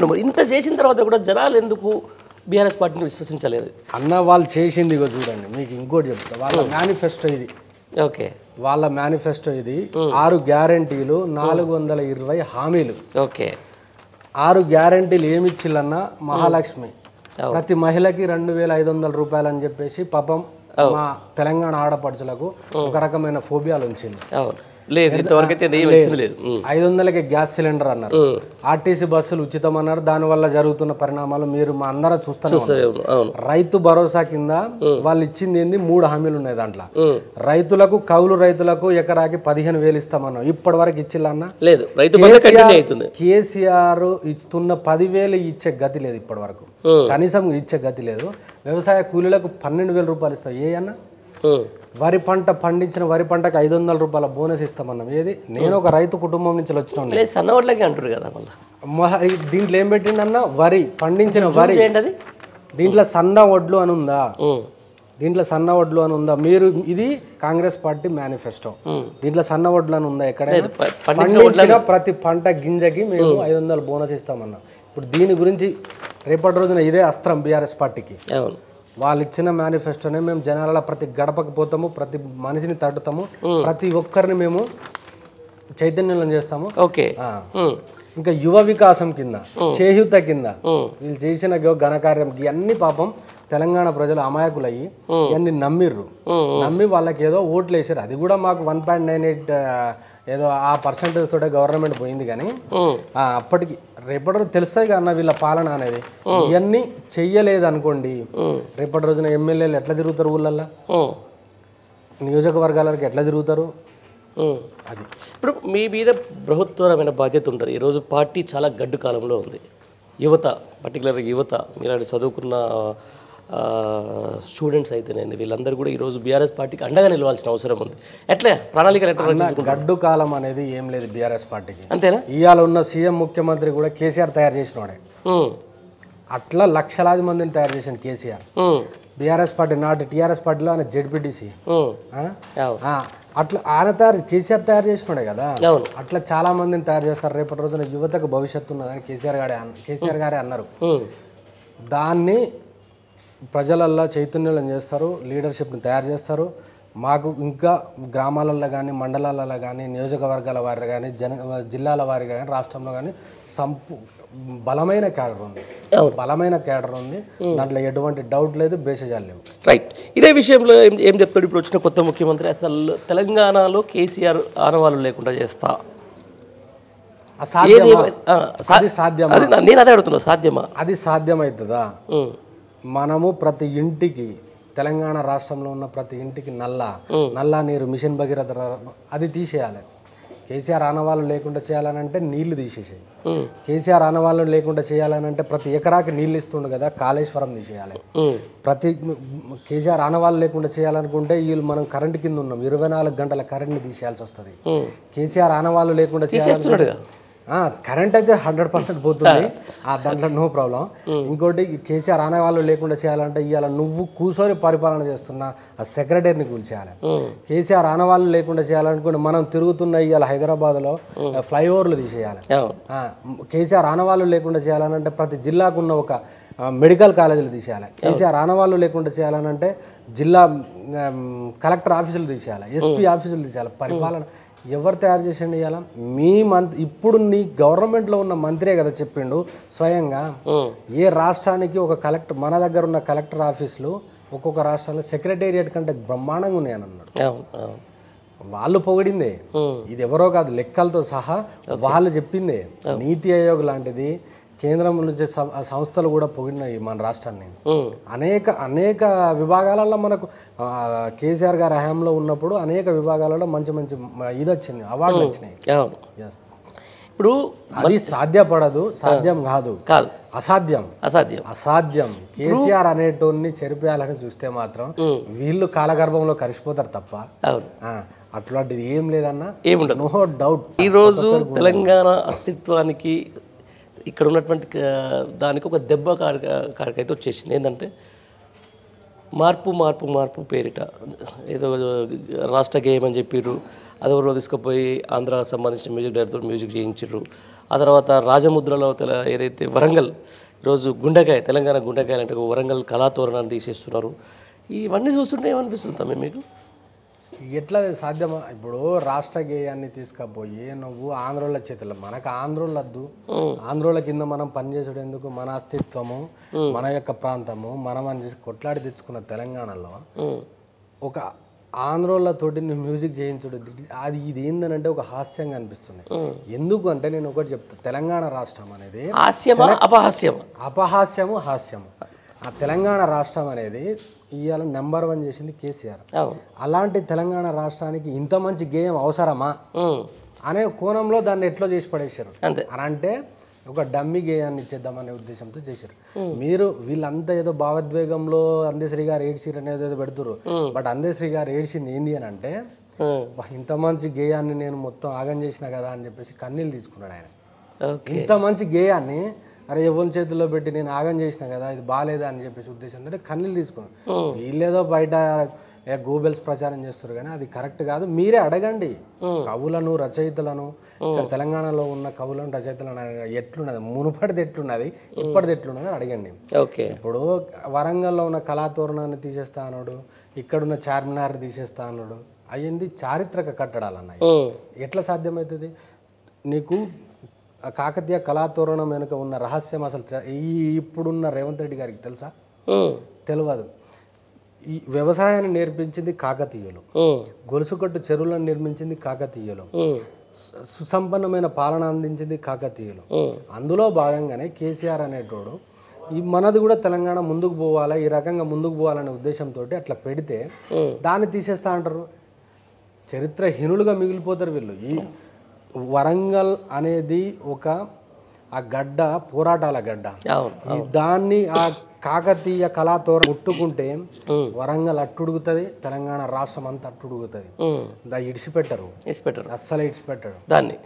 ఇప్పుడు మరి ఇంత చేసిన తర్వాత కూడా జనాలు ఎందుకు బీఆర్ఎస్ పార్టీని విశ్వసించలేదు? అన్న వాళ్ళు చేసింది ఇగో చూడండి, మీకు ఇంకోటి చెప్తా. వాళ్ళ మేనిఫెస్టో ఇది. ఓకే, వాళ్ళ మేనిఫెస్టో ఇది. 6 గ్యారంటీలు, 420 హామీలు. ఓకే, 6 గ్యారంటీలు ఏమి ఇచ్చిల్లన్నా, మహాలక్ష్మి ప్రతి మహిళకి 2500 రూపాయలు అని చెప్పేసి పాపం మా తెలంగాణ ఆడపడుచులకు ఒక రకమైన ఫోబియాలు ఉంచింది. లేదు ఇంతవరకైతే లేదు. 500కి గ్యాస్ సిలిండర్ అన్నారు. ఆర్టీసీ బస్సులు ఉచితం అన్నారు. దానివల్ల జరుగుతున్న పరిణామాలు మీరు మా అందరూ చూస్తున్నారు. రైతు భరోసా కింద వాళ్ళు ఇచ్చింది ఏంది, 3 హామీలు ఉన్నాయి దాంట్లో. రైతులకు, కౌలు రైతులకు ఎకరాకి 15,000 ఇస్తామన్నాం. ఇప్పటి వరకు ఇచ్చిల్లన్నా లేదు. కేసీఆర్ ఇస్తున్న 10,000 ఇచ్చే గతి లేదు ఇప్పటి వరకు, కనీసం ఇచ్చే గతి లేదు. వ్యవసాయ కూలీలకు 12,000 రూపాయలు ఇస్తాం. ఏ అన్న వరి పంట పండించిన వరి పంటకి 500 రూపాయల బోనస్ ఇస్తామన్నాం. ఏది? నేను ఒక రైతు కుటుంబం నుంచి వచ్చిన సన్నవడ్లకి అంటారు కదా. దీంట్లో ఏం పెట్టిండన్న, వరి పండించిన వరి. దీంట్లో సన్న వడ్లు అని ఉందా? దీంట్లో సన్న వడ్లు అని ఉందా? మీరు ఇది కాంగ్రెస్ పార్టీ మేనిఫెస్టో. దీంట్లో సన్న వడ్లు అని ఉందా? ఎక్కడైనా పండించిన ప్రతి పంట గింజకి మేము 500 బోనస్ ఇస్తామన్నా. ఇప్పుడు దీని గురించి రేపటి రోజున ఇదే అస్త్రం బీఆర్ఎస్ పార్టీకి. వాళ్ళు ఇచ్చిన మేనిఫెస్టోనే మేము జనాల ప్రతి గడపకి పోతాము, ప్రతి మనిషిని తట్టుతాము, ప్రతి ఒక్కరిని మేము చైతన్యం చేస్తాము. ఓకే, ఇంకా యువ వికాసం కింద, చేయూత కింద వీళ్ళు చేసిన ఘనకార్యం ఇవన్నీ పాపం తెలంగాణ ప్రజలు అమాయకులయ్యి ఇవన్నీ నమ్మి వాళ్ళకి ఏదో ఓట్లు వేసారు. అది కూడా మాకు 1.98 ఏదో ఆ పర్సెంటేజ్ తోటే గవర్నమెంట్ పోయింది. కానీ అప్పటికి రేపటి రోజు తెలుస్తాయి కదా అన్న వీళ్ళ పాలన అనేది. ఇవన్నీ చెయ్యలేదు అనుకోండి, రేపటి రోజున ఎమ్మెల్యేలు ఎట్లా తిరుగుతారు, ఊళ్ళల్లో నియోజకవర్గాలకు ఎట్లా తిరుగుతారు? అది ఇప్పుడు మీ మీద బృహత్తరమైన బాధ్యత ఉంటుంది. ఈరోజు పార్టీ చాలా గడ్డు కాలంలో ఉంది. యువత, పర్టికులర్గా యువత, మీలాంటి చదువుకున్న స్టూడెంట్స్ అయితేనేది వీళ్ళందరూ కూడా ఈరోజు బీఆర్ఎస్ పార్టీకి అండగా నిలవాల్సిన అవసరం ఉంది. ఎట్లా ప్రణాళిక గడ్డు కాలం అనేది ఏం లేదు బీఆర్ఎస్ పార్టీకి, అంతేనా? ఇవాళ ఉన్న సీఎం ముఖ్యమంత్రి కూడా కేసీఆర్ తయారు చేసినవాడే. అట్లా లక్షలాది మందిని తయారు చేసిన కేసీఆర్. బీఆర్ఎస్ పార్టీ నాటి టీఆర్ఎస్ పార్టీలో ఆయన జెడ్పీటీసీ. అట్లా ఆయన కేసీఆర్ తయారు చేసినాడే కదా. అట్లా చాలా మందిని తయారు చేస్తారు. రేపటి రోజున యువతకు భవిష్యత్తు ఉన్నదని కేసీఆర్ గారే అన్నారు. దాన్ని ప్రజలల్లో చైతన్యం చేస్తారు, లీడర్షిప్ని తయారు చేస్తారు. మాకు ఇంకా గ్రామాలలో కానీ, మండలాలలో కానీ, నియోజకవర్గాల వారి కానీ, జిల్లాల వారిగా కానీ, రాష్ట్రంలో కానీ బలమైన క్యాడర్ ఉంది. దాంట్లో ఎటువంటి డౌట్ లేదు, బేసిజాలు లేవు. రైట్. ఇదే విషయంలో ఏం చెప్తాడు ఇప్పుడు వచ్చిన కొత్త ముఖ్యమంత్రి? అసలు తెలంగాణలో కేసీఆర్ ఆనవాళ్ళు లేకుండా చేస్తా, సాధ్యమా? నేను అదే అడుగుతున్నా, సాధ్యమా? అది సాధ్యమవుతుందా? మనము ప్రతి ఇంటికి, తెలంగాణ రాష్ట్రంలో ఉన్న ప్రతి ఇంటికి నల్లా నీరు, మిషన్ భగీరథ అది తీసేయాలి. కేసీఆర్ ఆనవాళ్ళు లేకుండా చేయాలనంటే నీళ్లు తీసేసేయి. కేసీఆర్ ఆనవాళ్ళు లేకుండా చేయాలనంటే ప్రతి ఎకరాకి నీళ్ళు ఇస్తుండు కదా, కాళేశ్వరం తీసేయాలి. ప్రతి కేసీఆర్ ఆనవాళ్ళు లేకుండా చేయాలనుకుంటే వీళ్ళు మనం కరెంట్ కింద ఉన్నాం, 24 గంటల కరెంట్ని తీసేయాల్సి వస్తుంది. కేసీఆర్ ఆనవాళ్ళు లేకుండా చేయాలి, కరెంట్ అయితే 100% పోతుంది, దాంట్లో నో ప్రాబ్లం. ఇంకోటి కేసీఆర్ ఆనవాళ్ళు లేకుండా చేయాలంటే ఇవాళ నువ్వు కూర్చొని పరిపాలన చేస్తున్నా ఆ సెక్రటరీని కూల్చేయాలి. కేసీఆర్ ఆనవాళ్ళు లేకుండా చేయాలనుకుంటే మనం తిరుగుతున్న ఇవాళ హైదరాబాద్లో ఫ్లైఓవర్లు తీసేయాలి. కేసీఆర్ ఆనవాళ్ళు లేకుండా చేయాలనంటే ప్రతి జిల్లాకు ఉన్న ఒక మెడికల్ కాలేజీలు తీసేయాలి. కేసీఆర్ ఆనవాళ్ళు లేకుండా చేయాలనంటే జిల్లా కలెక్టర్ ఆఫీసులు తీసేయాలి, ఎస్పీ ఆఫీసులు తీసేయాలి. పరిపాలన ఎవరు తయారు చేసిండు? ఇవాళ మీ ఇప్పుడు నీ గవర్నమెంట్లో ఉన్న మంత్రే కదా చెప్పిండు స్వయంగా. ఏ రాష్ట్రానికి ఒక కలెక్టర్, మన దగ్గర ఉన్న కలెక్టర్ ఆఫీసులు ఒక్కొక్క రాష్ట్రంలో సెక్రటేరియట్ కంటే బ్రహ్మాండంగా ఉన్నాయని అన్నాడు. వాళ్ళు పొగిడిందే, ఇది ఎవరో కాదు, లెక్కలతో సహా వాళ్ళు చెప్పిందే. నీతి ఆయోగ్ లాంటిది కేంద్రం నుంచి సంస్థలు కూడా పొగిడినాయి మన రాష్ట్రాన్ని. అనేక విభాగాలలో మనకు కేసీఆర్ గారి హయాంలో ఉన్నప్పుడు అనేక విభాగాలలో మంచి ఇది వచ్చింది, అవార్డులు వచ్చినాయి. ఇప్పుడు అది సాధ్యపడదు, సాధ్యం కాదు, అసాధ్యం. కేసీఆర్ అనేటోన్ని చెరిపేయాలని చూస్తే మాత్రం వీళ్ళు కాలగర్భంలో కలిసిపోతారు తప్ప అట్లాంటిది ఏం లేదన్నా, ఏముండదు, నో డౌట్. ఈరోజు తెలంగాణ అస్తిత్వానికి ఇక్కడ ఉన్నటువంటి దానికి ఒక దెబ్బ కాడికైతే వచ్చేసింది. ఏంటంటే మార్పు పేరిట ఏదో రాష్ట్ర గేయం అని చెప్పారు. అదెవరో తీసుకుపోయి ఆంధ్రాకి సంబంధించిన మ్యూజిక్ డైరెక్టర్ మ్యూజిక్ చేయించారు. ఆ తర్వాత రాజముద్రలో ఏదైతే వరంగల్ ఈరోజు గుండెకాయ తెలంగాణ గుండెకాయలు అంటే వరంగల్ కళాతోరణాన్ని తీసేస్తున్నారు. ఇవన్నీ చూస్తుంటే ఏమనిపిస్తుంది మీకు? ఎట్లా సాధ్యమా? ఇప్పుడు రాష్ట్ర గేయాన్ని తీసుకపోయి నువ్వు ఆంధ్రోళ్ళ చేతుల్లో, మనకు ఆంధ్రోళ్ళద్దు, ఆంధ్రోళ్ళ కింద మనం పనిచేసడం ఎందుకు? మన అస్తిత్వము, మన యొక్క ప్రాంతము మనం అని కొట్లాడి తెచ్చుకున్న తెలంగాణలో ఒక ఆంధ్రోళ్ళతోటి నువ్వు మ్యూజిక్ చేయించుడు, అది ఇది ఏందనంటే ఒక హాస్యంగా అనిపిస్తుంది. ఎందుకు అంటే నేను ఒకటి చెప్తా, తెలంగాణ రాష్ట్రం అనేది అపహాస్యము హాస్యము. ఆ తెలంగాణ రాష్ట్రం అనేది ఇవాళ నెంబర్ 1 చేసింది కేసీఆర్. అలాంటి తెలంగాణ రాష్ట్రానికి ఇంత మంచి గేయం అవసరమా అనే కోణంలో దాన్ని ఎట్లా చేసి పడేశారు. అని అంటే ఒక డమ్మి గేయాన్ని ఇచ్చేద్దామనే ఉద్దేశంతో చేశారు. మీరు వీళ్ళంతా ఏదో భావోద్వేగంలో అందశ్రీ గారు ఏడ్చిరు అనేది ఏదో పెడుతురు. బట్ అందశ్రీ గారు ఏడ్చింది ఏంది అని అంటే, ఇంత మంచి గేయాన్ని నేను మొత్తం ఆగం చేసిన కదా అని చెప్పేసి కన్నీళ్ళు తీసుకున్నాడు ఆయన. ఇంత మంచి గేయాన్ని అరే ఎవరి చేతుల్లో పెట్టి నేను ఆగం చేసిన కదా, ఇది బాగాలేదా అని చెప్పేసి ఉద్దేశంతో కన్నీళ్ళు తీసుకున్నాడు. వీళ్ళేదో బయట గూబెల్స్ ప్రచారం చేస్తారు కానీ అది కరెక్ట్ కాదు. మీరే అడగండి కవులను, రచయితలను, తెలంగాణలో ఉన్న కవులను, రచయితలను ఎట్లున్నది, మునుపటిది ఎట్లున్నది, ఇప్పటిది ఎట్లున్నది అడగండి. ఇప్పుడు వరంగల్లో ఉన్న కళాతోరణాన్ని తీసేస్తా అన్నాడు, ఇక్కడున్న చార్మినార్ తీసేస్తా అన్నాడు. అయ్యింది చారిత్రక కట్టడాలు అన్నాయి. ఎట్లా సాధ్యమవుతుంది? నీకు కాకతీయ కళాతోరణం వెనుక ఉన్న రహస్యం అసలు ఇప్పుడున్న రేవంత్ రెడ్డి గారికి తెలుసా? తెలియదు. ఈ వ్యవసాయాన్ని నేర్పించింది కాకతీయులు, గొలుసుకట్టు చెరువులను నిర్మించింది కాకతీయులు, సుసంపన్నమైన పాలన అందించింది కాకతీయులు. అందులో భాగంగానే కేసీఆర్ అనేటోడు మనది కూడా తెలంగాణ ముందుకు పోవాలా, ఈ రకంగా ముందుకు పోవాలనే ఉద్దేశంతో అట్లా పెడితే దాన్ని తీసేస్తా అంటారు. చరిత్రహీనులుగా మిగిలిపోతారు వీళ్ళు. ఈ వరంగల్ అనేది ఒక ఆ గడ్డ పోరాటాల గడ్డ. దాన్ని ఆ కాకతీయ కళాతోరణం ముట్టుకుంటే వరంగల్ అట్టుడుగుతుంది, తెలంగాణ రాష్ట్రం అంతా అట్టుడుగుతుంది. ఇడిచిపెట్టరు, అస్సలు ఇడిచిపెట్టరు దాన్ని.